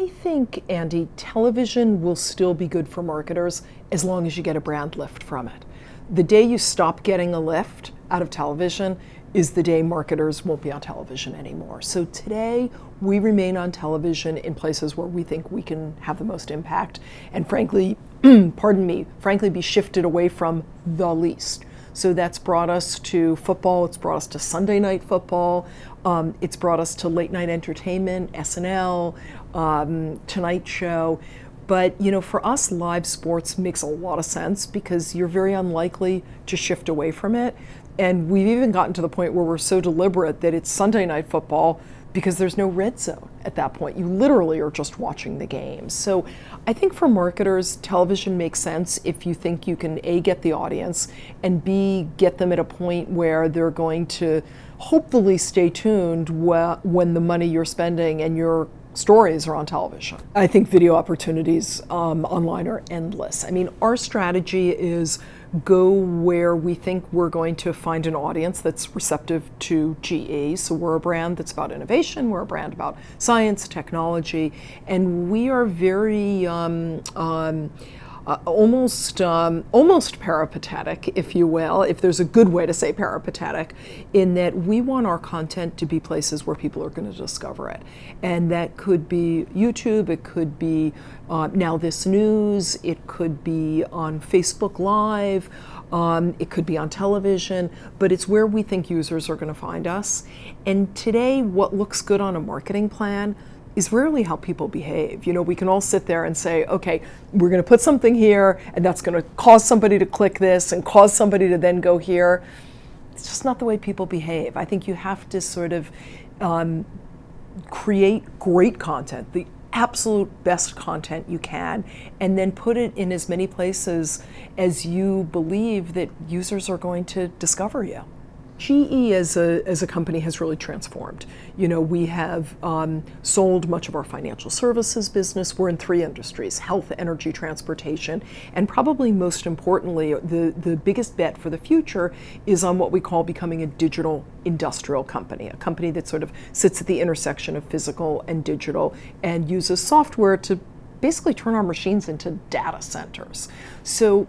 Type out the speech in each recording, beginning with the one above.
I think, Andy, television will still be good for marketers as long as you get a brand lift from it. The day you stop getting a lift out of television is the day marketers won't be on television anymore. So today, we remain on television in places where we think we can have the most impact and frankly, pardon me, frankly be shifted away from the least. So that's brought us to football, it's brought us to Sunday night football, it's brought us to late night entertainment, SNL, Tonight Show. But you know, for us, live sports makes a lot of sense because you're very unlikely to shift away from it. And we've even gotten to the point where we're so deliberate that it's Sunday night football because there's no red zone at that point. You literally are just watching the game. So I think for marketers, television makes sense if you think you can A, get the audience, and B, get them at a point where they're going to hopefully stay tuned when the money you're spending and your stories are on television. I think video opportunities online are endless. I mean, our strategy is go where we think we're going to find an audience that's receptive to GE. So we're a brand that's about innovation, we're a brand about science, technology, and we are very almost peripatetic, if you will, if there's a good way to say peripatetic, in that we want our content to be places where people are going to discover it. And that could be YouTube, it could be Now This News, it could be on Facebook Live, it could be on television, but it's where we think users are going to find us. And today, what looks good on a marketing plan is rarely how people behave. You know, we can all sit there and say, okay, we're going to put something here, and that's going to cause somebody to click this and cause somebody to then go here. It's just not the way people behave. I think you have to sort of create great content, the absolute best content you can, and then put it in as many places as you believe that users are going to discover you. GE as a company has really transformed. You know, we have sold much of our financial services business. We're in 3 industries: health, energy, transportation, and probably most importantly, the biggest bet for the future is on what we call becoming a digital industrial company, a company that sort of sits at the intersection of physical and digital and uses software to basically turn our machines into data centers. So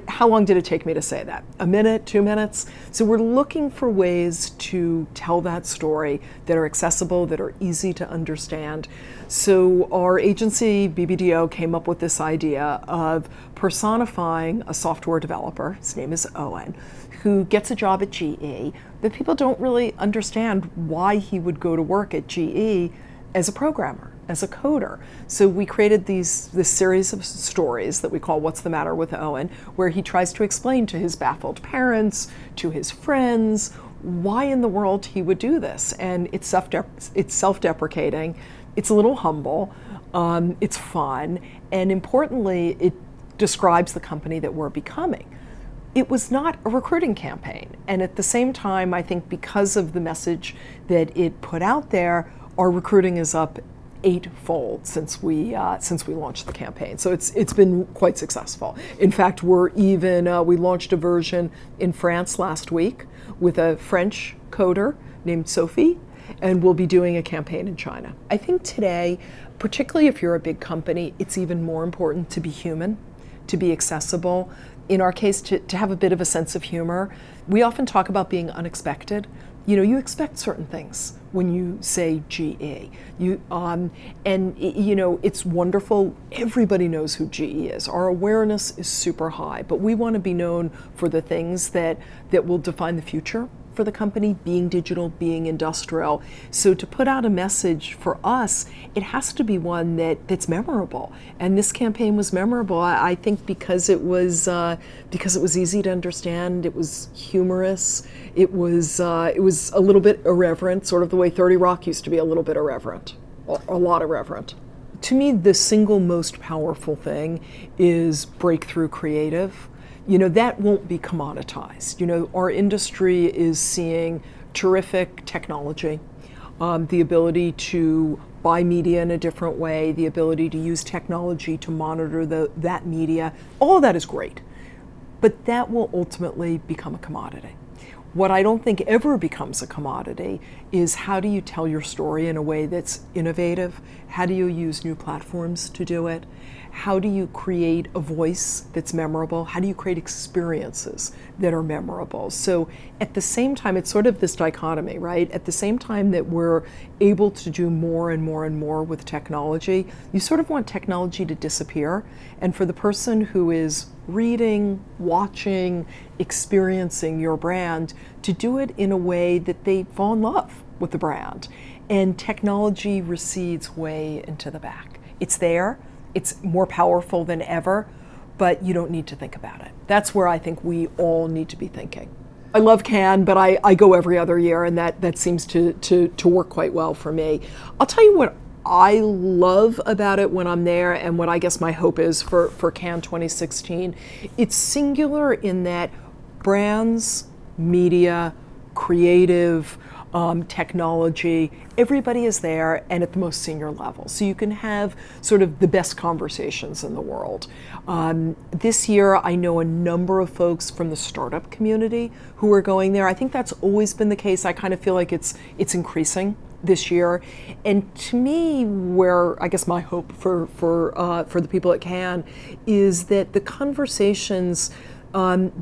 how long did it take me to say that? A minute, 2 minutes? So we're looking for ways to tell that story that are accessible, that are easy to understand. So our agency, BBDO, came up with this idea of personifying a software developer, his name is Owen, who gets a job at GE, but people don't really understand why he would go to work at GE as a programmer, as a coder. So we created this series of stories that we call What's the Matter with Owen, where he tries to explain to his baffled parents, to his friends, why in the world he would do this. And it's self-deprecating, it's a little humble, it's fun, and importantly, it describes the company that we're becoming. It was not a recruiting campaign. And at the same time, I think because of the message that it put out there, our recruiting is up 8-fold since we launched the campaign. So it's been quite successful. In fact, we launched a version in France last week with a French coder named Sophie, and we'll be doing a campaign in China. I think today, particularly if you're a big company, it's even more important to be human, to be accessible. In our case, to have a bit of a sense of humor. We often talk about being unexpected. You know, you expect certain things when you say GE. And you know, it's wonderful. Everybody knows who GE is. Our awareness is super high, but we want to be known for the things that will define the future for the company, being digital, being industrial. So to put out a message for us, it has to be one that's memorable. And this campaign was memorable, I think, because it was easy to understand. It was humorous. It was a little bit irreverent, sort of the way 30 Rock used to be a little bit irreverent, a lot irreverent. To me, the single most powerful thing is breakthrough creative. You know, that won't be commoditized. You know, our industry is seeing terrific technology, the ability to buy media in a different way, the ability to use technology to monitor that media. All of that is great, but that will ultimately become a commodity. What I don't think ever becomes a commodity is how do you tell your story in a way that's innovative? How do you use new platforms to do it? How do you create a voice that's memorable? How do you create experiences that are memorable? So at the same time, it's sort of this dichotomy, right? At the same time that we're able to do more and more and more with technology, you sort of want technology to disappear. And for the person who is reading, watching, experiencing your brand, to do it in a way that they fall in love with the brand. And technology recedes way into the back. It's there. It's more powerful than ever, but you don't need to think about it. That's where I think we all need to be thinking. I love Cannes, but I go every other year, and that seems to work quite well for me. I'll tell you what I love about it when I'm there, and what I guess my hope is for Cannes 2016. It's singular in that brands, media, creative, technology, everybody is there and at the most senior level. So you can have sort of the best conversations in the world. This year, I know a number of folks from the startup community who are going there. I think that's always been the case. I kind of feel like it's increasing this year. And to me, where I guess my hope for the people at Cannes is that the conversations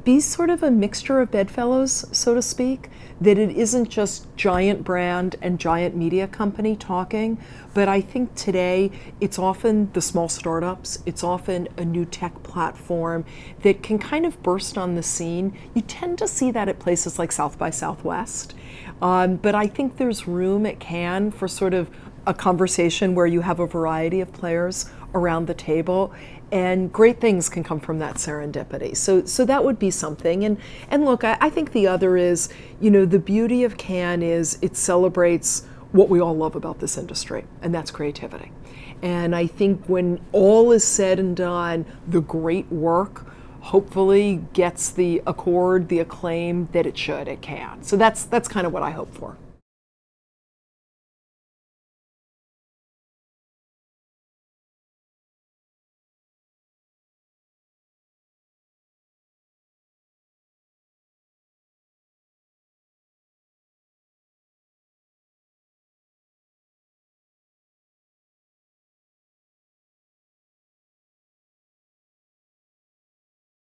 be sort of a mixture of bedfellows, so to speak, that it isn't just giant brand and giant media company talking, but I think today it's often the small startups, it's often a new tech platform that can kind of burst on the scene. You tend to see that at places like South by Southwest, but I think there's room at Cannes for sort of a conversation where you have a variety of players around the table, and great things can come from that serendipity. So that would be something. And look, I think the other is, the beauty of Cannes is it celebrates what we all love about this industry, and that's creativity. And I think when all is said and done, the great work hopefully gets the accord, the acclaim that it should at Cannes. So that's kind of what I hope for.